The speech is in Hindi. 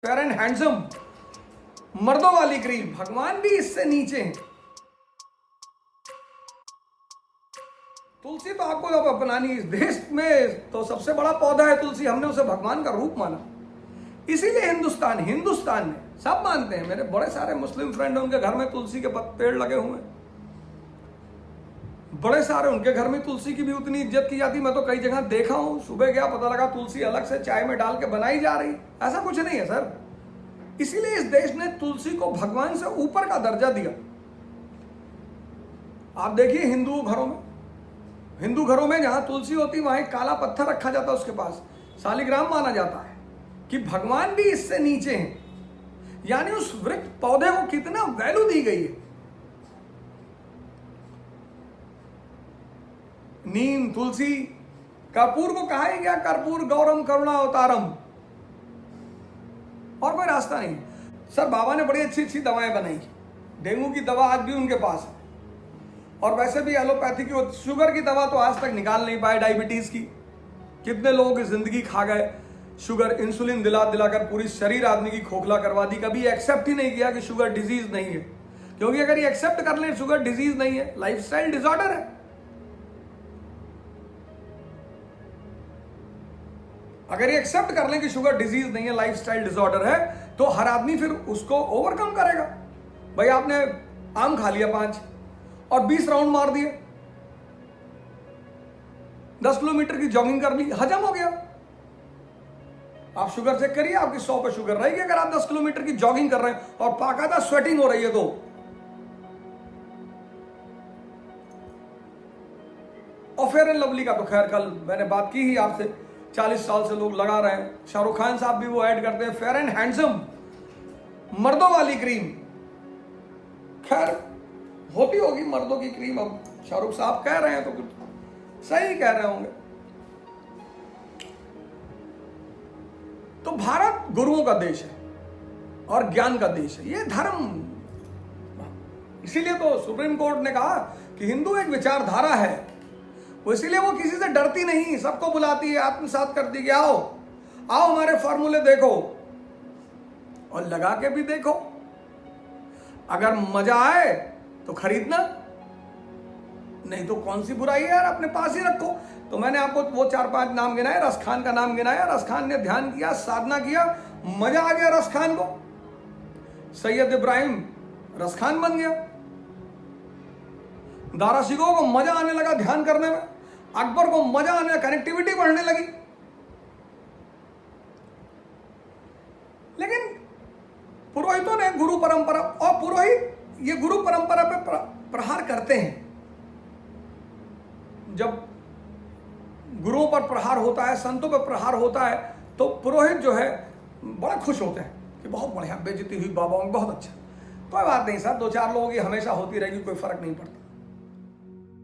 फेयर एंड हैंडसम मर्दों वाली क्रीम, भगवान भी इससे नीचे हैं। तुलसी तो आपको जब अपनानी, इस देश में तो सबसे बड़ा पौधा है तुलसी, हमने उसे भगवान का रूप माना। इसीलिए हिंदुस्तान ने सब मानते हैं, मेरे बड़े सारे मुस्लिम फ्रेंड हैं, उनके घर में तुलसी के पेड़ लगे हुए हैं, बड़े सारे, उनके घर में तुलसी की भी उतनी इज्जत की जाती। मैं तो कई जगह देखा हूं, सुबह गया पता लगा तुलसी अलग से चाय में डाल के बनाई जा रही। ऐसा कुछ नहीं है सर। इसीलिए इस देश ने तुलसी को भगवान से ऊपर का दर्जा दिया। आप देखिए हिंदू घरों में जहां तुलसी होती वहां एक काला पत्थर रखा जाता है, उसके पास शालिग्राम माना जाता है कि भगवान भी इससे नीचे हैं। यानी उस वृक्ष पौधे को कितना वैल्यू दी गई है। नीम, तुलसी, कर्पूर को कहा ही गया कर्पूर गौरम करुणा अवतारम, और कोई रास्ता नहीं। सर बाबा ने बड़ी अच्छी अच्छी दवाएं बनाई, डेंगू की दवा आज भी उनके पास है, और वैसे भी एलोपैथी की, शुगर की दवा तो आज तक निकाल नहीं पाए। डायबिटीज की कितने लोगों की जिंदगी खा गए, शुगर इंसुलिन दिला दिलाकर पूरी शरीर आदमी की खोखला करवा दी। कभी एक्सेप्ट ही नहीं किया कि शुगर डिजीज नहीं है, क्योंकि अगर ये एक्सेप्ट कर ले शुगर डिजीज नहीं है, लाइफस्टाइल डिसऑर्डर है। अगर ये एक्सेप्ट कर लें कि शुगर डिजीज नहीं है, लाइफस्टाइल डिसऑर्डर है, तो हर आदमी फिर उसको ओवरकम करेगा। भाई आपने आम खा लिया 5 और 20 राउंड मार दिए, 10 किलोमीटर की जॉगिंग कर ली, हजम हो गया। आप शुगर चेक करिए, आपकी 100 पे शुगर रहेगी अगर आप 10 किलोमीटर की जॉगिंग कर रहे हैं और बाकायदा स्वेटिंग हो रही है तो। और फेयर एंड लवली का तो खैर कल मैंने बात की ही आपसे, 40 साल से लोग लगा रहे हैं। शाहरुख खान साहब भी वो ऐड करते हैं, फेयर एंड हैंडसम मर्दों वाली क्रीम। खैर होती होगी मर्दों की क्रीम, अब शाहरुख साहब कह रहे हैं तो कुछ सही कह रहे होंगे। तो भारत गुरुओं का देश है और ज्ञान का देश है, ये धर्म। इसीलिए तो सुप्रीम कोर्ट ने कहा कि हिंदू एक विचारधारा है, इसीलिए वो किसी से डरती नहीं, सबको बुलाती है, आत्मसात करती है। आओ आओ हमारे फॉर्मूले देखो और लगा के भी देखो, अगर मजा आए तो खरीदना, नहीं तो कौन सी बुराई है यार, अपने पास ही रखो। तो मैंने आपको वो 4-5 नाम गिनाए, रस खान का नाम गिनाया, रस खान ने ध्यान किया, साधना किया, मजा आ गया रस खान को, सैयद इब्राहिम रस खान बन गया। दारा शिकोह को मजा आने लगा ध्यान करने में, अकबर को मजा आने, कनेक्टिविटी बढ़ने लगी। लेकिन पुरोहितों ने गुरु परंपरा, और पुरोहित ये गुरु परंपरा पे प्रहार करते हैं। जब गुरुओं पर प्रहार होता है, संतों पर प्रहार होता है, तो पुरोहित जो है बड़ा खुश होते हैं कि बहुत बढ़िया बेइज्जती हुई बाबाओं में, बहुत अच्छा। कोई बात नहीं सर, 2-4 लोगों की हमेशा होती रहेगी, कोई फर्क नहीं पड़ता।